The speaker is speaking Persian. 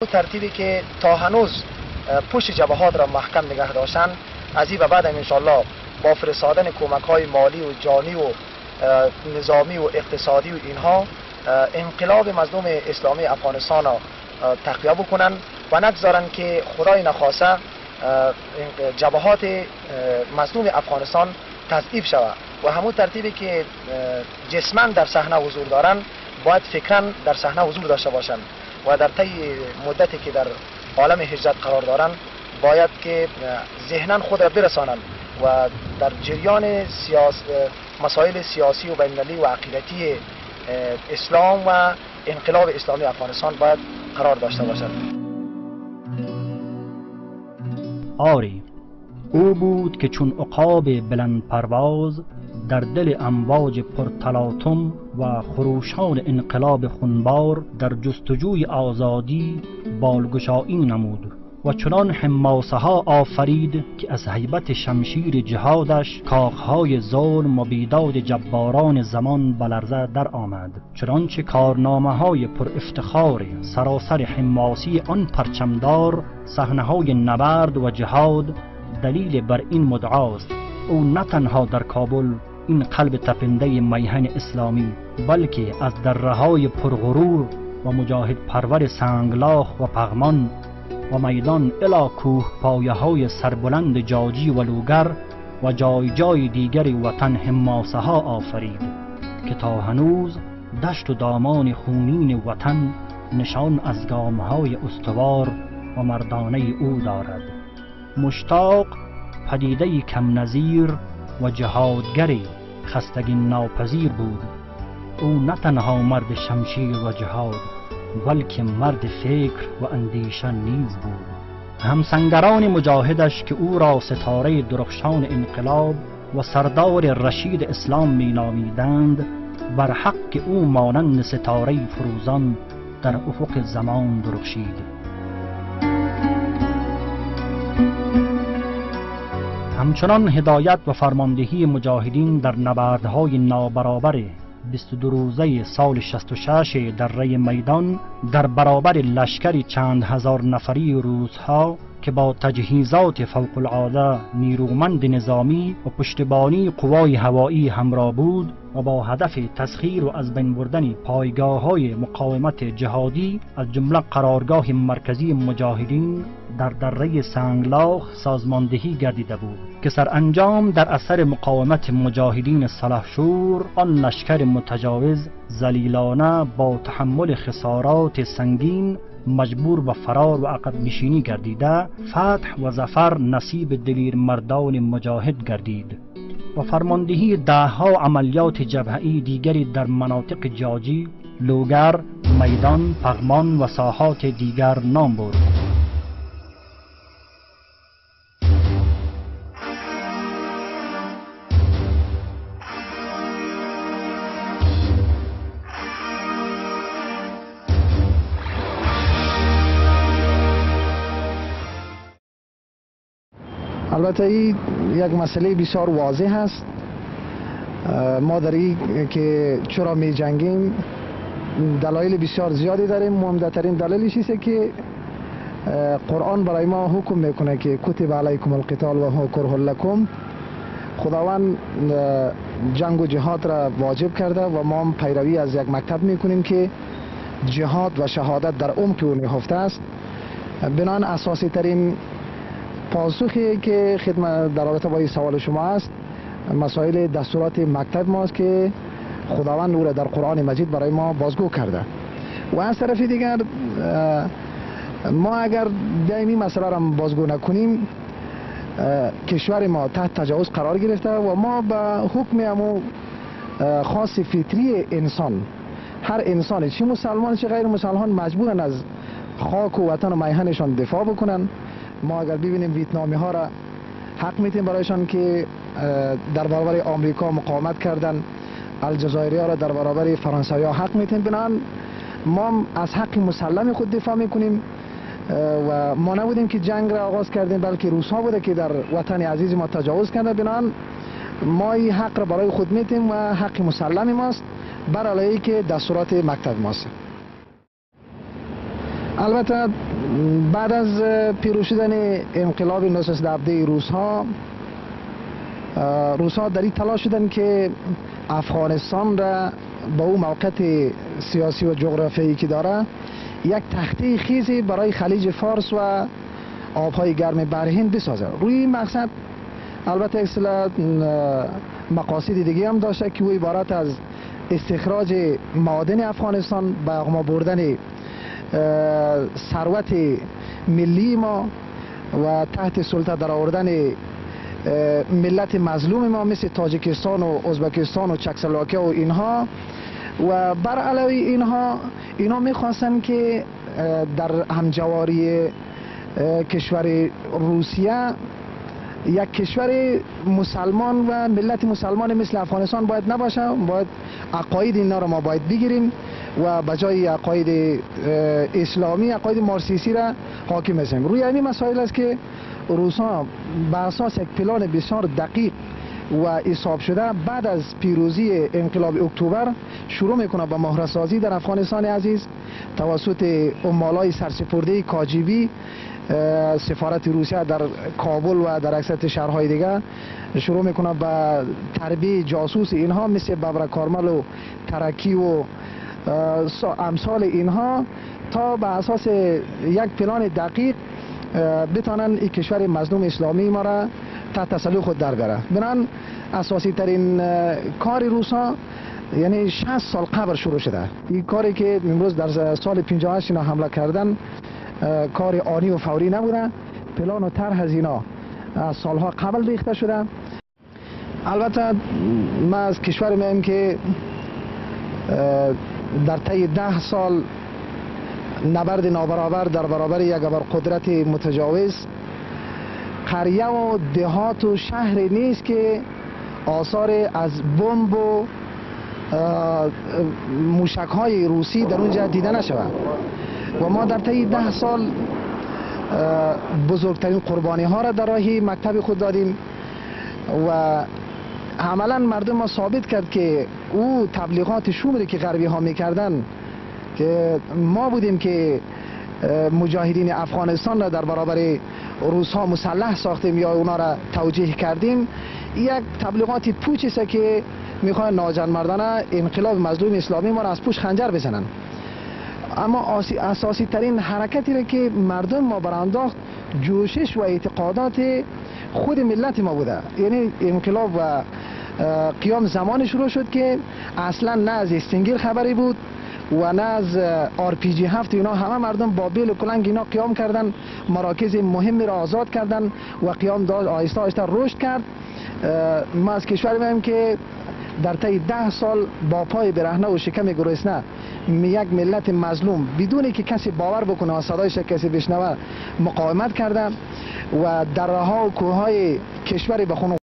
ترتیبی که تا هنوز پشت جبهات را محکم نگه داشتن، از این به بعد ان شاء الله با فرستادن کمک های مالی و جانی و نظامی و اقتصادی و اینها انقلاب مظلوم اسلامی افغانستان را تقویت بکنن و نگذارن که خدای نخواسته جبهات مظلوم افغانستان تضعیف شود و همون ترتیبی که جسماً در صحنه حضور دارن باید فکراً در صحنه حضور داشته باشند و در طی مدتی که در عالم هجرت قرار دارن باید که ذهناً خود را برسانند و در جریان مسائل سیاسی و بین‌المللی و عقیدتی اسلام و انقلاب اسلامی افغانستان باید قرار داشته باشد. آری، او بود که چون عقاب بلند پرواز در دل امواج پرتلاطم و خروشان انقلاب خونبار در جستجوی آزادی بالگشایی نمود و چنان حماسه ها آفرید که از هیبت شمشیر جهادش کاخهای ظلم و بیداد جباران زمان به لرزه در آمد. چنانچه کارنامه های پر افتخار سراسر حماسی آن پرچمدار صحنه های نبرد و جهاد دلیل بر این مدعاست. او نه تنها در کابل این قلب تپنده میهن اسلامی، بلکه از دره‌های پرغرور و مجاهد پرور سنگلاخ و پغمان و میدان الی کوه پایه های سربلند جاجی و لوگر و جای جای دیگر وطن حماسه ها آفرید که تا هنوز دشت و دامان خونین وطن نشان از گام های استوار و مردانه او دارد. مشتاق پدیده کم نظیر و جهادگری خستگی ناپذیر بود. او نه تنها مرد شمشیر و جهاد بلکه مرد فکر و اندیشه نیز بود. همسنگران مجاهدش که او را ستاره درخشان انقلاب و سردار رشید اسلام می نامیدند، بر حق او مانند ستاره فروزان در افق زمان درخشید. همچنان هدایت و فرماندهی مجاهدین در نبردهای نابرابر 22 روزه سال 66 در ری میدان در برابر لشکری چند هزار نفری روس‌ها که با تجهیزات فوق العاده نیرومند نظامی و پشتیبانی قوای هوایی همراه بود و با هدف تسخیر و از بین بردن پایگاه‌های مقاومت جهادی از جمله قرارگاه مرکزی مجاهدین در دره سنگلاخ سازماندهی گردیده بود که سرانجام در اثر مقاومت مجاهدین سلحشور آن لشکر متجاوز ذلیلانه با تحمل خسارات سنگین مجبور به فرار و عقب نشینی گردیده، فتح و ظفر نصیب دلیر مردان مجاهد گردید و فرماندهی دهها عملیات جبهه‌ای دیگری در مناطق جاجی، لوگر، میدان، پغمان و ساحات دیگر نام برد. البته این یک مسئله بسیار واضح است. ما در این که چرا می جنگیم دلایل بسیار زیادی داریم. مهمترین دلیلش است که قرآن برای ما حکم میکنه که کتب علیکم القتال و هو کرها لکم. خداوند جنگ و جهاد را واجب کرده و ما پیروی از یک مکتب میکنیم که جهاد و شهادت در عمق او نهفته است. بنابراین اساسی ترین پاسخی که خدمت در رابطه با این سوال شما است مسائل دستورات مکتب ماست که خداوند او را در قرآن مجید برای ما بازگو کرده. و از طرف دیگر ما اگر دائمی مسئله را بازگو نکنیم کشور ما تحت تجاوز قرار گرفته و ما به حکم امو خاص فطری انسان، هر انسان چه مسلمان چه غیر مسلمان مجبورن از خاک و وطن و میهنشان دفاع بکنن. ما اگر ببینیم ویتنامی ها را حق میتیم برایشان که در برابر آمریکا مقاومت کردن، الجزایری ها را در برابر فرانسوی ها حق میتیم. بنابراین ما از حق مسلم خود دفاع میکنیم و ما نبودیم که جنگ را آغاز کردیم بلکه روس ها بوده که در وطن عزیز ما تجاوز کرده. بنابراین ما این حق را برای خود میتیم و حق مسلم ماست بر علیه که دستورات مکتب ماست. البته بعد از پیروز شدن انقلاب 1917 روس‌ها در این تلاش شدند که افغانستان را با اون موقعیت سیاسی و جغرافیایی که داره یک تخته خیزی برای خلیج فارس و آبهای گرم بحر بسازه. روی این مقصد البته اصطلاح مقاصد دیگه هم داشته که او عبارت از استخراج معادن افغانستان، به اغما بردن ثروت ملی ما و تحت سلطه در آوردن ملت مظلوم ما مثل تاجیکستان و ازبکستان و چکسلواکیه و اینها. و بر علاوه اینا میخواستن که در همجواری کشور روسیه یک کشور مسلمان و ملت مسلمان مثل افغانستان باید نباشه، باید عقاید اینا رو ما باید بگیریم و بجای عقاید اسلامی عقاید مارکسیستی را حاکم بسازیم. روی همین مسائل است که روس‌ها بر اساس یک پلان بسیار دقیق و حساب شده بعد از پیروزی انقلاب اکتبر شروع میکنه به مهره‌سازی در افغانستان عزیز توسط عمالای سرسپرده کاجیبی سفارت روسیه در کابل و در اکثر شهرهای دیگه شروع میکنه به تربیه جاسوس اینها مثل ببر کارمل و ترکی و امثال اینها تا به اساس یک پلان دقیق بتانن این کشور مظلوم اسلامی ما را تحت تسلط خود در بیاره. بنابراین اساسی ترین کار روس‌ها یعنی 60 سال قبل شروع شده. این کاری که امروز در سال 58 اینا حمله کردن کار آنی و فوری نبوده، پلان و طرح از اینا از سالها قبل ریخته شده. البته ما از کشور میم که در طی 10 سال نبرد نابرابر در برابر یک ابرقدرت متجاوز، قریه و دهات و شهر نیست که آثار از بمب و موشک‌های روسی در اونجا دیده نشود. و ما در طی 10 سال بزرگترین قربانی ها را در راه مکتب خود دادیم و عملا مردم ما ثابت کرد که او تبلیغات شومی که غربی ها میکردن که ما بودیم که مجاهدین افغانستان را در برابر روس ها مسلح ساختیم یا اونا را توجیه کردیم، یک تبلیغات پوچ است که میخوان ناجنمردانه انقلاب مظلوم اسلامی ما را از پشت خنجر بزنن. اما اساسی ترین حرکتی را که مردم ما برانداخت جوشش و اعتقادات خود ملت ما بوده. یعنی انقلاب و قیام زمان شروع شد که اصلا نه از استنگیر خبری بود و نه از RPG 7 اینا. همه مردم با بیل و کلنگ اینا قیام کردن، مراکز مهمی را آزاد کردن و قیام داد آهسته آهسته رشد کرد. ما از کشوری میم که در طی 10 سال با پای برهنه و شکم گرسنه یک ملت مظلوم بدون که کسی باور بکنه و صدایش کسی بشنوه مقاومت کرده و درها و کوههای کشور به خون